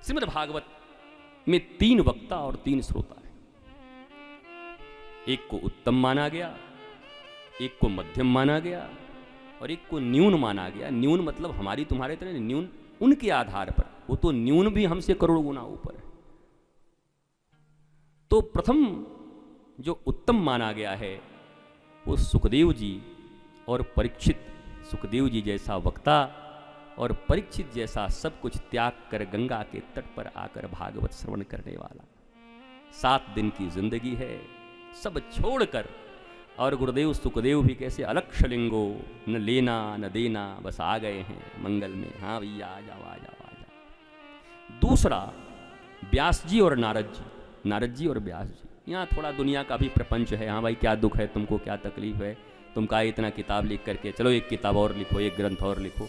श्रीमद् भागवत में 3 वक्ता और 3 श्रोता है। एक को उत्तम माना गया, एक को मध्यम माना गया और एक को न्यून माना गया। न्यून मतलब हमारी तुम्हारे तरह न्यून उनके आधार पर, वो तो न्यून भी हमसे करोड़ गुना ऊपर है। तो प्रथम जो उत्तम माना गया है वो सुखदेव जी और परीक्षित। सुखदेव जी जैसा वक्ता और परीक्षित जैसा सब कुछ त्याग कर गंगा के तट पर आकर भागवत श्रवण करने वाला। 7 दिन की जिंदगी है, सब छोड़कर। और गुरुदेव सुखदेव भी कैसे अलक्ष लिंगो, न लेना न देना, बस आ गए हैं मंगल में। हाँ भैया आ जाओ आ जाओ आ जाओ। दूसरा व्यास जी और नारद जी, नारद जी और व्यास जी। यहाँ थोड़ा दुनिया का भी प्रपंच है। हाँ भाई क्या दुख है तुमको, क्या तकलीफ है, तुम का इतना किताब लिख करके, चलो एक किताब और लिखो, एक ग्रंथ और लिखो।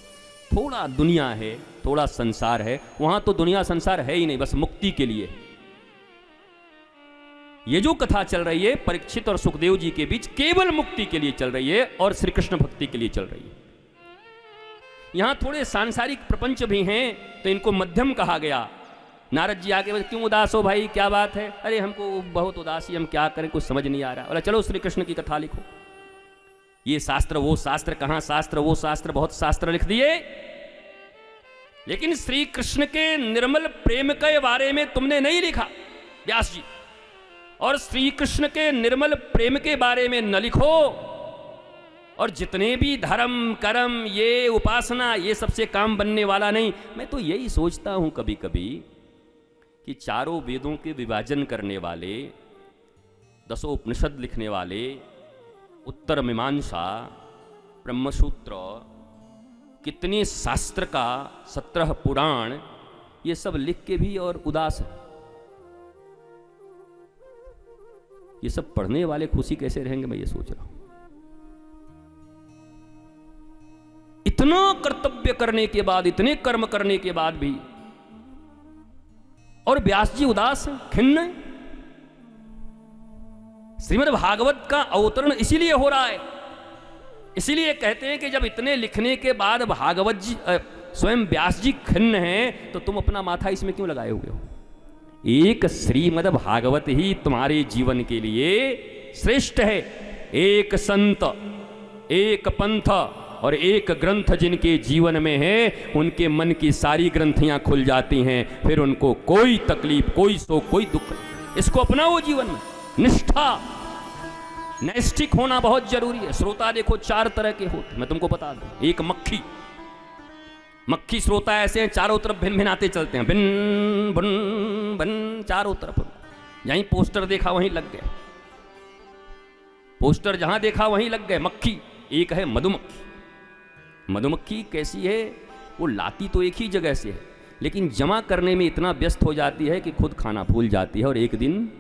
थोड़ा दुनिया है, थोड़ा संसार है। वहां तो दुनिया संसार है ही नहीं, बस मुक्ति के लिए है। ये जो कथा चल रही है परीक्षित और सुखदेव जी के बीच, केवल मुक्ति के लिए चल रही है और श्री कृष्ण भक्ति के लिए चल रही है। यहां थोड़े सांसारिक प्रपंच भी हैं तो इनको मध्यम कहा गया। नारद जी आगे क्यों उदास हो भाई, क्या बात है? अरे हमको बहुत उदासी, हम क्या करें, कुछ समझ नहीं आ रहा। बोला चलो श्री कृष्ण की कथा लिखो। ये शास्त्र वो शास्त्र, कहां शास्त्र वो शास्त्र, बहुत शास्त्र लिख दिए, लेकिन श्री कृष्ण के निर्मल प्रेम के बारे में तुमने नहीं लिखा व्यास जी। और श्री कृष्ण के निर्मल प्रेम के बारे में न लिखो। और जितने भी धर्म कर्म ये उपासना, ये सबसे काम बनने वाला नहीं। मैं तो यही सोचता हूं कभी कभी कि चारों वेदों के विभाजन करने वाले, 10 उपनिषद लिखने वाले, उत्तर मीमांसा, ब्रह्मसूत्र, कितने शास्त्र का 17 पुराण, ये सब लिख के भी और उदास है। ये सब पढ़ने वाले खुशी कैसे रहेंगे, मैं ये सोच रहा हूं। इतना कर्तव्य करने के बाद, इतने कर्म करने के बाद भी, और व्यास जी उदास हैं, खिन्न हैं। श्रीमद् भागवत का अवतरण इसीलिए हो रहा है। इसीलिए कहते हैं कि जब इतने लिखने के बाद भागवत जी स्वयं व्यास जी खिन्न हैं, तो तुम अपना माथा इसमें क्यों लगाए हुए हो? एक श्रीमद् भागवत ही तुम्हारे जीवन के लिए श्रेष्ठ है। एक संत, एक पंथ और एक ग्रंथ जिनके जीवन में है, उनके मन की सारी ग्रंथियां खुल जाती हैं। फिर उनको कोई तकलीफ, कोई शोक, कोई दुख। इसको अपनाओ जीवन में। निष्ठा, नैष्ठिक होना बहुत जरूरी है। श्रोता देखो 4 तरह के होते, मैं तुमको बता दूं। एक मक्खी, मक्खी श्रोता ऐसे हैं, चारों तरफ भिन भिनाते चलते हैं, भिन भन भन, चारों तरफ। यहीं पोस्टर देखा वहीं लग गए, पोस्टर जहां देखा वहीं लग गए। मक्खी। एक है मधुमक्खी। मधुमक्खी कैसी है? वो लाती तो एक ही जगह से है, लेकिन जमा करने में इतना व्यस्त हो जाती है कि खुद खाना भूल जाती है। और एक दिन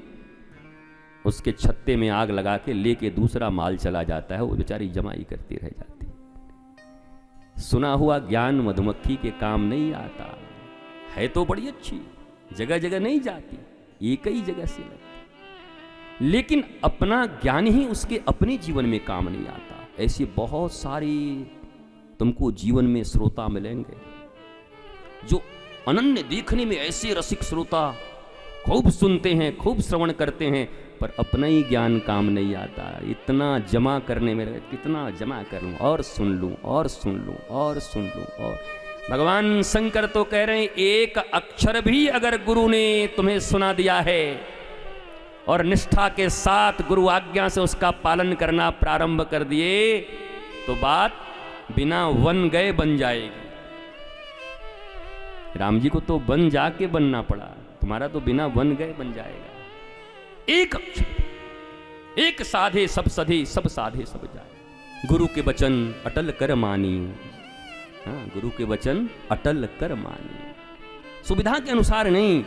उसके छत्ते में आग लगा के लेके दूसरा माल चला जाता है, वो बेचारी जमाई करती रह जाती है। सुना हुआ ज्ञान मधुमक्खी के काम नहीं आता है। तो बड़ी अच्छी, जगह जगह नहीं जाती, एक ही जगह से लगती, लेकिन अपना ज्ञान ही उसके अपने जीवन में काम नहीं आता। ऐसी बहुत सारी तुमको जीवन में श्रोता मिलेंगे जो अनन्य, देखने में ऐसे रसिक श्रोता, खूब सुनते हैं, खूब श्रवण करते हैं, पर अपना ही ज्ञान काम नहीं आता। इतना जमा करने में, कितना जमा कर लूं और सुन लूं और सुन लूं और सुन लूं। और भगवान शंकर तो कह रहे हैं, एक अक्षर भी अगर गुरु ने तुम्हें सुना दिया है और निष्ठा के साथ गुरु आज्ञा से उसका पालन करना प्रारंभ कर दिए, तो बात बिना वन गए बन जाएगी। राम जी को तो वन जाके बनना पड़ा, तुम्हारा तो बिना वन गए बन जाएगा। एक अक्षर, एक साधे सब सधे, सब साधे सब जाए। गुरु के वचन अटल कर मानी। हाँ, गुरु के वचन अटल कर मानी। सुविधा के अनुसार नहीं,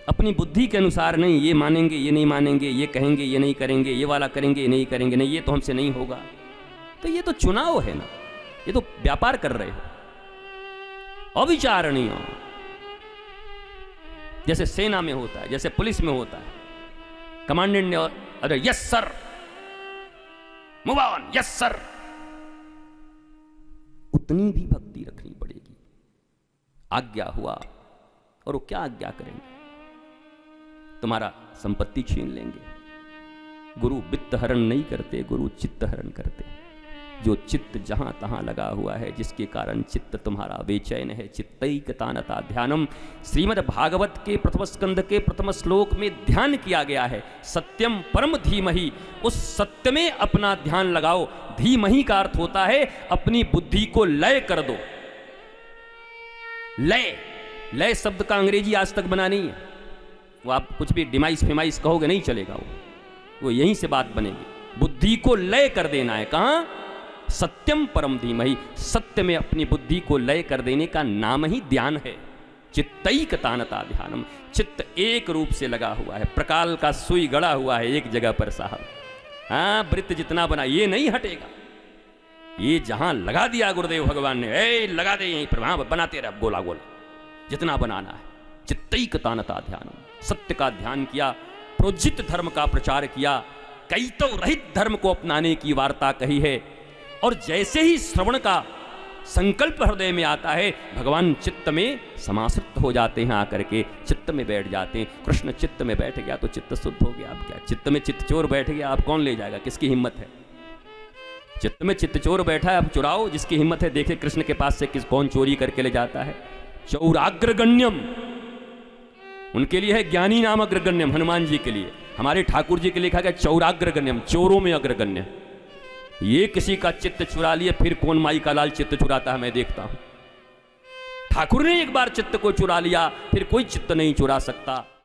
अपनी बुद्धि के अनुसार नहीं। ये मानेंगे, ये नहीं मानेंगे, ये कहेंगे, ये नहीं करेंगे, ये वाला करेंगे, ये नहीं करेंगे, नहीं ये तो हमसे नहीं होगा। तो ये तो चुनाव है ना, ये तो व्यापार कर रहे हो। अविचारणीय, जैसे सेना में होता है, जैसे पुलिस में होता है। कमांडेंट ने अरे yes sir, move on, yes sir, उतनी भी भक्ति रखनी पड़ेगी। आज्ञा हुआ और वो क्या आज्ञा करेंगे? तुम्हारा संपत्ति छीन लेंगे। गुरु वित्त हरण नहीं करते, गुरु चित्त हरण करते। जो चित्त जहां तहां लगा हुआ है, जिसके कारण चित्त तुम्हारा बेचैन है, चित्तैकतानता ध्यानम। श्रीमद् भागवत के प्रथम स्कंद के प्रथम श्लोक में ध्यान किया गया है, सत्यम परम धीमहि। उस सत्य में अपना ध्यान लगाओ। धीमहि का अर्थ होता है अपनी बुद्धि को लय कर दो। लय, लय शब्द का अंग्रेजी आज तक बना नहीं है। वो आप कुछ भी डिमाइस फिमाइस कहोगे नहीं चलेगा, वो यहीं से बात बनेगी। बुद्धि को लय कर देना है। कहां? सत्यम परम धीमहि। सत्य में अपनी बुद्धि को लय कर देने का नाम ही ध्यान है। चित्तैकतानता ध्यानम। चित्त एक रूप से लगा हुआ है, प्रकाल का सुई गड़ा हुआ है एक जगह पर साहब। हाँ, वृत्त जितना बना ये नहीं हटेगा। ये जहां लगा दिया गुरुदेव भगवान ने, ए लगा दे यहीं पर, वहां बनाते रहे गोला गोला जितना बनाना है। चित्तैकतानता ध्यानम। सत्य का ध्यान किया, प्रोजित धर्म का प्रचार किया, कई तो रहित धर्म को अपनाने की वार्ता कही है। और जैसे ही श्रवण का संकल्प हृदय में आता है, भगवान चित्त में समाश्रित हो जाते हैं, आकर के चित्त में बैठ जाते हैं। कृष्ण चित्त में बैठ गया तो चित्त शुद्ध हो गया। अब क्या, चित्त में चित्त चोर बैठ गया, अब कौन ले जाएगा? किसकी हिम्मत है? चित्त में चित्त चोर बैठा है, अब चुराओ। जिसकी हिम्मत है देखे कृष्ण के पास से कौन चोरी करके ले जाता है। चौराग्रगण्यम उनके लिए है, ज्ञानी नाम अग्रगण्यम हनुमान जी के लिए। हमारे ठाकुर जी के लिए लिखा गया चौराग्रगण्यम, चोरों में अग्रगण्य। ये किसी का चित्त चुरा लिए, फिर कौन माई का लाल चित्त चुराता है मैं देखता हूं। ठाकुर ने एक बार चित्त को चुरा लिया, फिर कोई चित्त नहीं चुरा सकता।